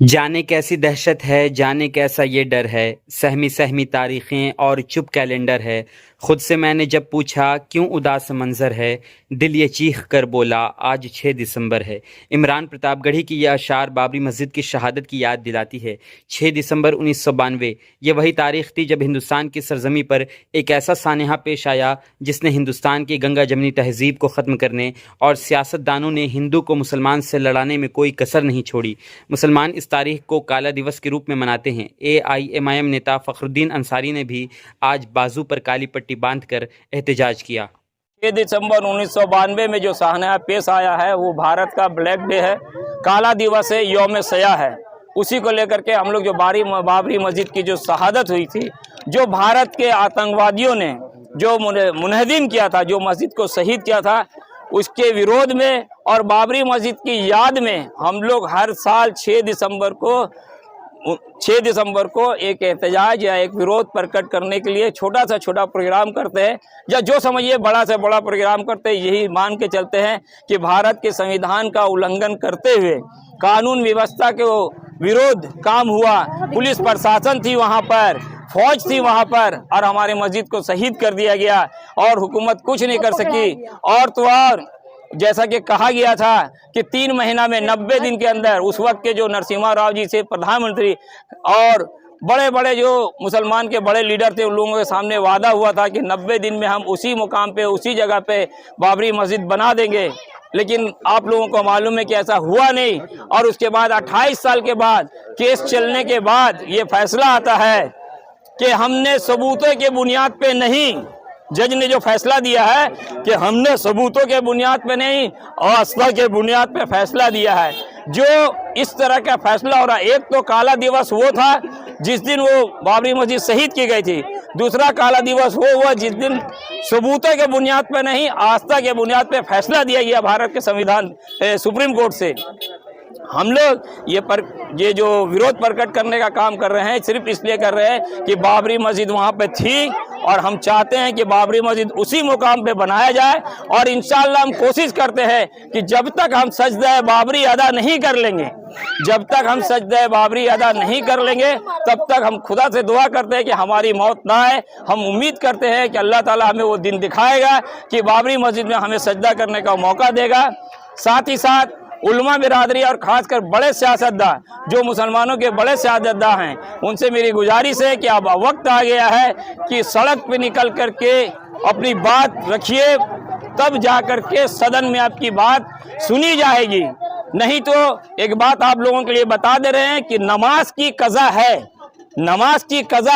जाने कैसी दहशत है, जाने कैसा ये डर है, सहमी सहमी तारीखें और चुप कैलेंडर है। खुद से मैंने जब पूछा क्यों उदास मंजर है, दिल ये चीख कर बोला आज 6 दिसंबर है। इमरान प्रतापगढ़ी की यह अशार बाबरी मस्जिद की शहादत की याद दिलाती है। 6 दिसंबर 1992 ये वही तारीख थी जब हिंदुस्तान की सरजमी पर एक ऐसा सानेहा पेश आया जिसने हिंदुस्तान की गंगा जमनी तहजीब को ख़त्म करने और सियासतदानों ने हिंदू को मुसलमान से लड़ाने में कोई कसर नहीं छोड़ी। मुसलमान इस तारीख को काला दिवस के रूप में मनाते हैं। AIMIM नेता फ़खरुद्दीन अंसारी ने भी आज बाजू पर काली पट्टी बांधकर एहतजाज किया। 6 दिसंबर 1992 में जो साहना पेश आया है वो भारत का ब्लैक डे है, काला दिवस है, यौम सया है। उसी को लेकर के हम लोग जो बाबरी मस्जिद की जो शहादत हुई थी, जो भारत के आतंकवादियों ने जो मुनहदिम किया था, जो मस्जिद को शहीद किया था, उसके विरोध में और बाबरी मस्जिद की याद में हम लोग हर साल 6 दिसंबर को एक एहतजाज या एक विरोध प्रकट करने के लिए छोटा सा छोटा प्रोग्राम करते हैं, या जो समझिए बड़ा से बड़ा प्रोग्राम करते हैं। यही मान के चलते हैं कि भारत के संविधान का उल्लंघन करते हुए कानून व्यवस्था के विरोध काम हुआ, पुलिस प्रशासन थी वहाँ पर, फौज थी वहाँ पर, और हमारे मस्जिद को शहीद कर दिया गया और हुकूमत कुछ नहीं कर सकी। और तो और जैसा कि कहा गया था कि 3 महीना में 90 दिन के अंदर उस वक्त के जो नरसिम्हा राव जी से प्रधानमंत्री और बड़े बड़े जो मुसलमान के बड़े लीडर थे, उन लोगों के सामने वादा हुआ था कि 90 दिन में हम उसी मुकाम पे, उसी जगह पे बाबरी मस्जिद बना देंगे। लेकिन आप लोगों को मालूम है कि ऐसा हुआ नहीं। और उसके बाद 28 साल के बाद केस चलने के बाद ये फैसला आता है कि हमने सबूतों के बुनियाद पे नहीं, जज ने जो फैसला दिया है कि हमने सबूतों के बुनियाद पे नहीं, आस्था के बुनियाद पे फैसला दिया है। जो इस तरह का फैसला हो रहा है, एक तो काला दिवस वो था जिस दिन वो बाबरी मस्जिद शहीद की गई थी, दूसरा काला दिवस वो हुआ जिस दिन सबूतों के बुनियाद पे नहीं, आस्था के बुनियाद पे फैसला दिया गया भारत के संविधान सुप्रीम कोर्ट से। हम लोग ये जो विरोध प्रकट करने का काम कर रहे हैं, सिर्फ इसलिए कर रहे हैं कि बाबरी मस्जिद वहाँ पे थी और हम चाहते हैं कि बाबरी मस्जिद उसी मुकाम पे बनाया जाए। और इंशाअल्लाह हम कोशिश करते हैं कि जब तक हम सजदा बाबरी अदा नहीं कर लेंगे, तब तक हम खुदा से दुआ करते हैं कि हमारी मौत ना आए। हम उम्मीद करते हैं कि अल्लाह ताला हमें वो दिन दिखाएगा कि बाबरी मस्जिद में हमें सजदा करने का मौका देगा। साथ ही साथ उलमा बिरादरी और ख़ासकर बड़े सियासतदान, जो मुसलमानों के बड़े सियासतदान हैं, उनसे मेरी गुजारिश है कि अब वक्त आ गया है कि सड़क पे निकल कर के अपनी बात रखिए, तब जा कर के सदन में आपकी बात सुनी जाएगी। नहीं तो एक बात आप लोगों के लिए बता दे रहे हैं कि नमाज की कज़ा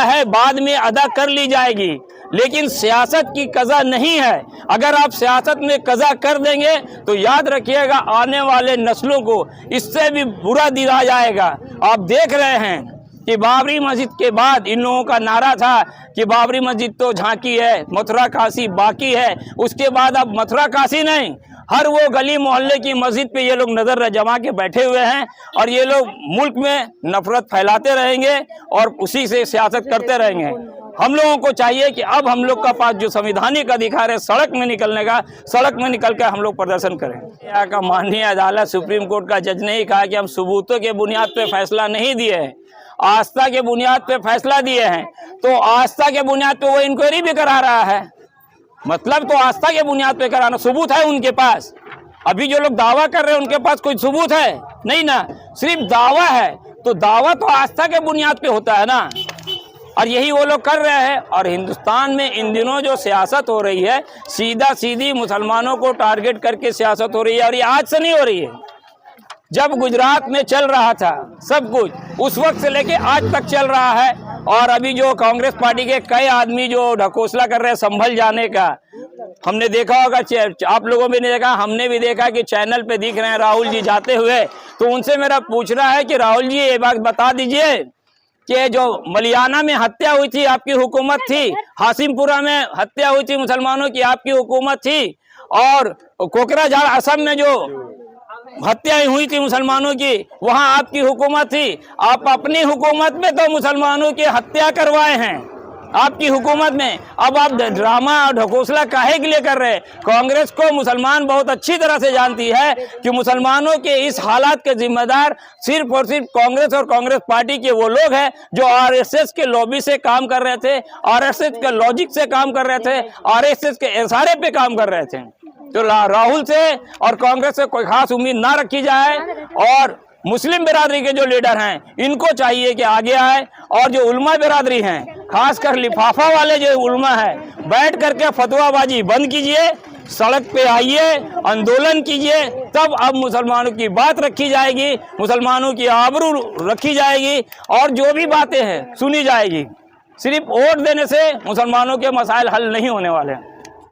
है, बाद में अदा कर ली जाएगी, लेकिन सियासत की कज़ा नहीं है। अगर आप सियासत में कज़ा कर देंगे तो याद रखिएगा आने वाले नस्लों को इससे भी बुरा दिन आ जाएगा। आप देख रहे हैं कि बाबरी मस्जिद के बाद इन लोगों का नारा था कि बाबरी मस्जिद तो झांकी है, मथुरा काशी बाकी है। उसके बाद अब मथुरा काशी नहीं, हर वो गली मोहल्ले की मस्जिद पे ये लोग नज़र जमा के बैठे हुए हैं और ये लोग मुल्क में नफरत फैलाते रहेंगे और उसी से सियासत करते रहेंगे। हम लोगों को चाहिए कि अब हम लोग का पास जो संवैधानिक अधिकार है सड़क में निकल कर हम लोग प्रदर्शन करें। यहाँ का माननीय अदालत सुप्रीम कोर्ट का जज ने ही कहा कि हम सबूतों के बुनियाद पे फैसला नहीं दिए हैं, आस्था के बुनियाद पे फैसला दिए हैं। तो आस्था के बुनियाद पे वो इंक्वायरी भी करा रहा है, मतलब तो आस्था के बुनियाद पे कराना, सबूत है उनके पास। अभी जो लोग दावा कर रहे हैं उनके पास कोई सबूत है नहीं ना, सिर्फ दावा है। तो दावा तो आस्था के बुनियाद पे होता है ना, और यही वो लोग कर रहे हैं। और हिंदुस्तान में इन दिनों जो सियासत हो रही है, सीधा सीधी मुसलमानों को टारगेट करके सियासत हो रही है। और ये आज से नहीं हो रही है, जब गुजरात में चल रहा था सब कुछ, उस वक्त से लेके आज तक चल रहा है। और अभी जो कांग्रेस पार्टी के कई आदमी जो ढकोसला कर रहे हैं संभल जाने का, हमने देखा होगा, आप लोगों ने देखा, हमने भी देखा कि चैनल पे दिख रहे हैं राहुल जी जाते हुए। तो उनसे मेरा पूछना है कि राहुल जी ये बात बता दीजिए कि जो मलियाना में हत्या हुई थी आपकी हुकूमत थी, हासिमपुरा में हत्या हुई थी मुसलमानों की आपकी हुकूमत थी, और कोकराझार असम में जो हत्याएं हुई थी मुसलमानों की वहां आपकी हुकूमत थी। आप अपनी हुकूमत में तो मुसलमानों की हत्या करवाए हैं, आपकी हुकूमत में। अब आप ड्रामा और ढकोसला काहे के लिए कर रहे हैं? कांग्रेस को मुसलमान बहुत अच्छी तरह से जानती है कि मुसलमानों के इस हालात के जिम्मेदार सिर्फ और सिर्फ कांग्रेस और कांग्रेस पार्टी के वो लोग हैं जो आरएसएस के लॉबी से काम कर रहे थे, आरएसएस के लॉजिक से काम कर रहे थे, आरएसएस के इशारे पे काम कर रहे थे। तो राहुल से और कांग्रेस से कोई खास उम्मीद ना रखी जाए, और मुस्लिम बिरादरी के जो लीडर हैं इनको चाहिए कि आगे आए, और जो उलमा बिरादरी हैं, खासकर लिफाफा वाले जो उलमा है, बैठ करके फतवाबाजी बंद कीजिए, सड़क पे आइए, आंदोलन कीजिए, तब अब मुसलमानों की बात रखी जाएगी, मुसलमानों की आबरू रखी जाएगी, और जो भी बातें हैं सुनी जाएगी। सिर्फ वोट देने से मुसलमानों के मसाइल हल नहीं होने वाले हैं।